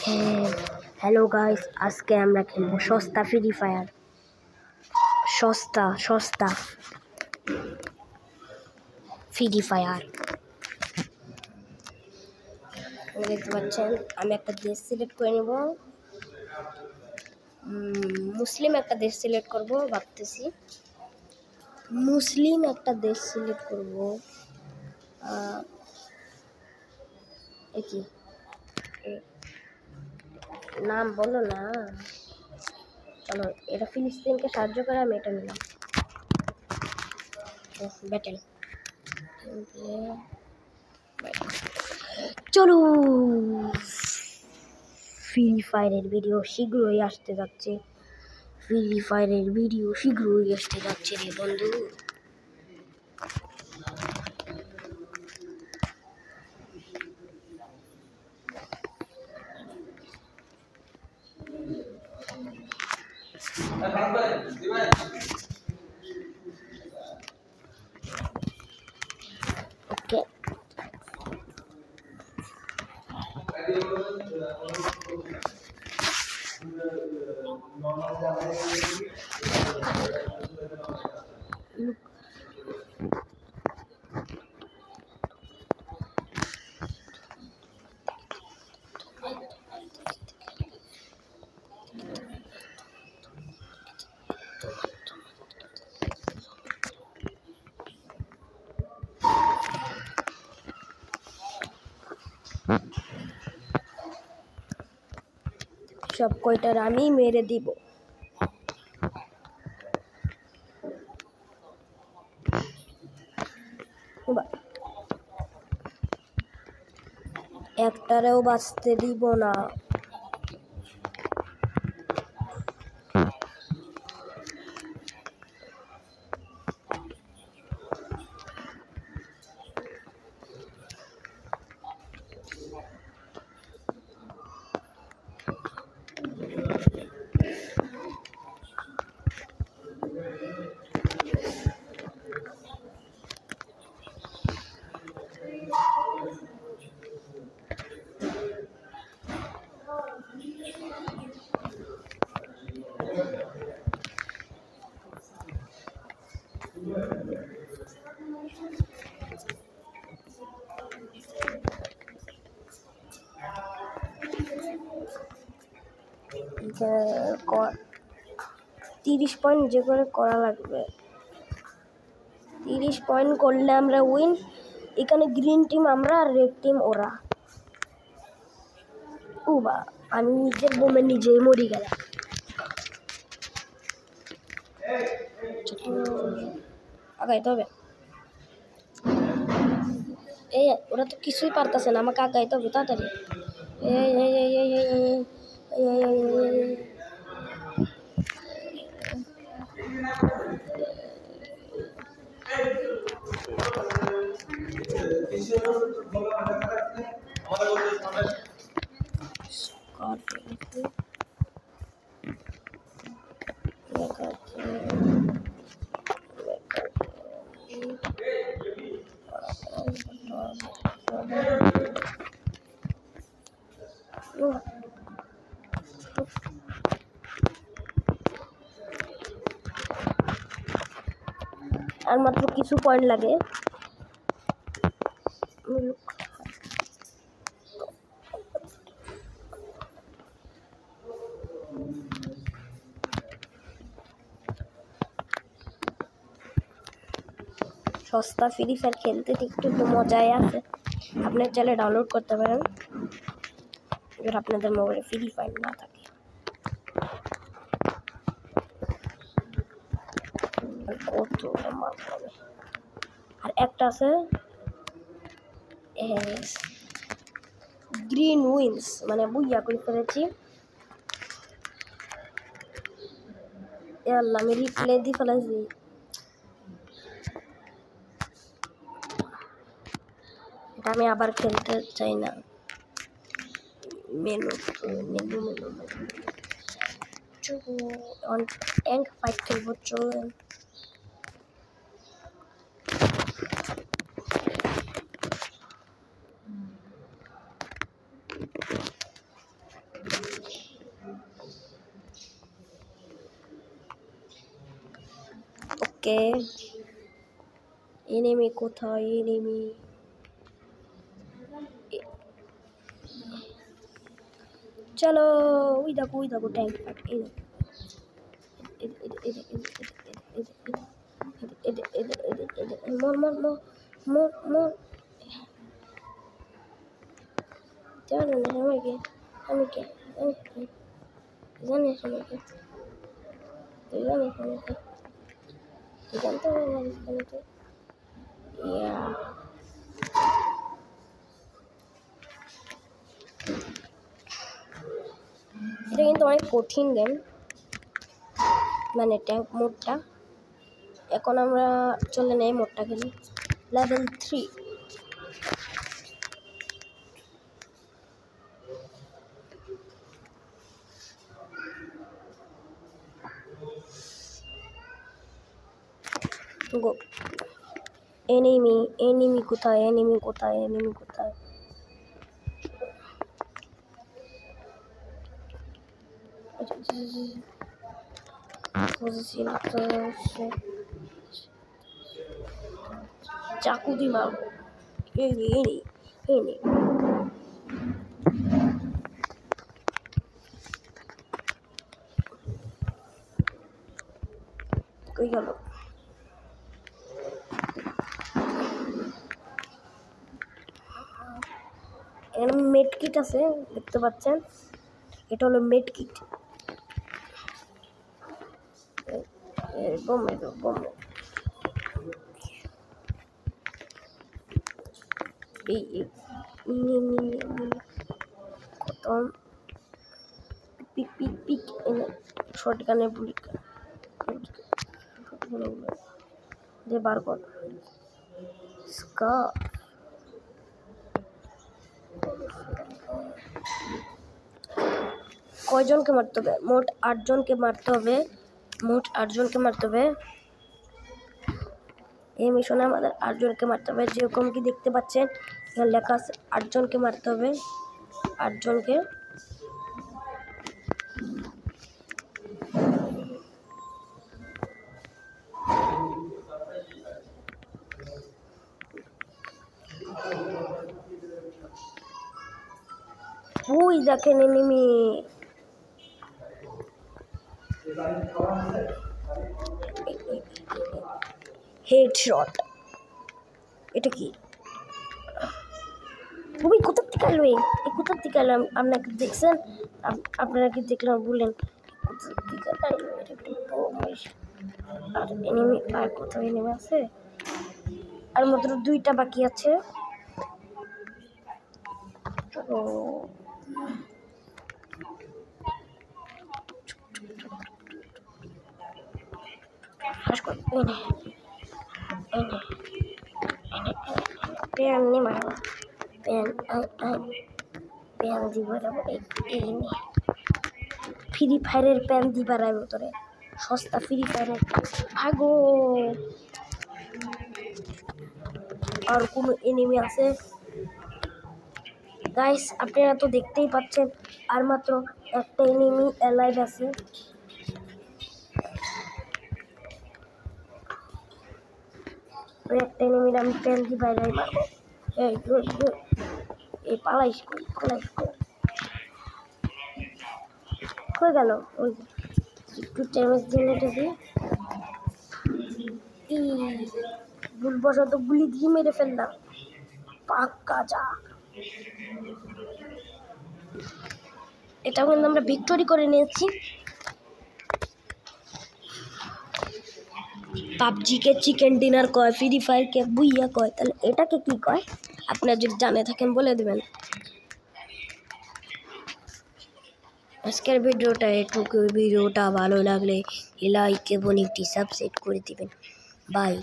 Hello guys, আজকে আমরা খেলবো সস্তা ফ্রি ফায়ার। সস্তা সস্তা ফ্রি ফায়ার। দেখতে পাচ্ছেন, আমি একটা দেশ সিলেক্ট করে নেব। মুসলিম একটা দেশ সিলেক্ট করব, ভাবতেছি মুসলিম একটা দেশ সিলেক্ট করব। কি নাম বলো না? চলো, এটা ফিলিস্তিনকে সাহায্য করে আমি এটা নিলাম। ব্যাটেল। চলো, ফ্রি ফায়ারের ভিডিও শীঘ্রই আসতে যাচ্ছে। রে বন্ধু। ওকে, সব কয়টার আমি মেরে দিব। একটারেও বাঁচতে দিব না। যে 30 পয়েন্ট যে করে করা লাগবে। 30 পয়েন্ট করলে আমরা উইন। এখানে গ্রিন টিম আমরা, আর রেড টিম ওরা। বা আমি নিজের বোমে নিজেই মরি গেলাম। আগাইতে হবে। এই ওরা তো কিছুই পারতেছে না, আমাকে আগাইতে হবে তাড়াতাড়ি। আর মাত্র কিছু পয়েন্ট লাগে। সস্তা ফ্রি ফায়ার খেলতে একটু মজাই আছে। আপনার চাইলে ডাউনলোড করতে পারেন এবার আপনাদের মোবাইলে ফ্রি ফায়ার না থাকে। আর একটা আছে গ্রিন উইন্স, মানে বুইয়া করে ফেলেছি। আমি রিপ্লে দিয়ে ফেলেছি। এটা আমি আবার খেলতে চাই না। মেনু ট্যাঙ্ক ফাইট খেলবো, চলুন। ওকে এনিমি কোথায় এনিমি চলো ওই দেখো ট্যাঙ্ক মোর জানো না আমাকে আমি কে জানিস আমাকে তুই জানিস আমাকে তুই জানতে পারিস আমাকে ইয়া এটা কিন্তু অনেক কঠিন গেম মানে ট্যাঙ্ক মোডটা এখন আমরা চলে নেই মোডটা খেলি লেভেল 3 গো এনিমি কোথায় চাকু দিয়ে মারবো এনি কই গেল এখানে মেড কিট আছে দেখতে পাচ্ছেন এটা হলো মেড কিট বোম এই খতম পিক এনে শর্টগানের বুলেট দিয়ে বার কর কয়জনকে মারতে হবে মোট 8 জনকে মারতে হবে এই মিশনে আমাদের 8 জনকে মারতে হবে যেরকম কি দেখতে পাচ্ছেন এখানে লেখা আছে 8 জনকে মারতে হবে 8 জনকে ওই দেখেন এনিমি হেডশট এটা কি তুমি কোথা থেকে এলো আপনারা কি দেখছেন আপনারা কি দেখলাম বললেন কোথা থেকে এলো আর এনিমি আর কোথাও এনিমি আছে আর মাত্র 2টা বাকি আছে ও প্যান নি মারব প্যান দিব ফ্রি ফায়ারের প্যান দিবার ভিতরে সস্তা ফ্রি ফায়ারের ভাগো আর কোনো এনিমি আছে গাইস আপনারা তো দেখতেই পাচ্ছেন আর মাত্র একটা এনিমি অ্যালাইভ আছে একটা এনিমির আমি প্যান দিয়ে বাইরে মারবো এই পালাইস কই গেল ওই একটু ড্যামেজ দিলে এটা দিয়ে ভুলবশত গুলি দিয়ে মেরে ফেললাম পাক্কা যা এটাও কিন্তু আমরা ভিক্টোরি করে নিয়েছি পাবজিকে চিকেন ডিনার কয় ফ্রি ফায়ারকে বুইয়া কয় তাহলে এটাকে কি কয় আপনারা যদি জানে থাকেন বলে দেবেন আজকের ভিডিওটা এটুকু ভিডিওটা ভালো লাগলে লাইক এবং একটি সাবস্ক্রাইব করে দিবেন বাই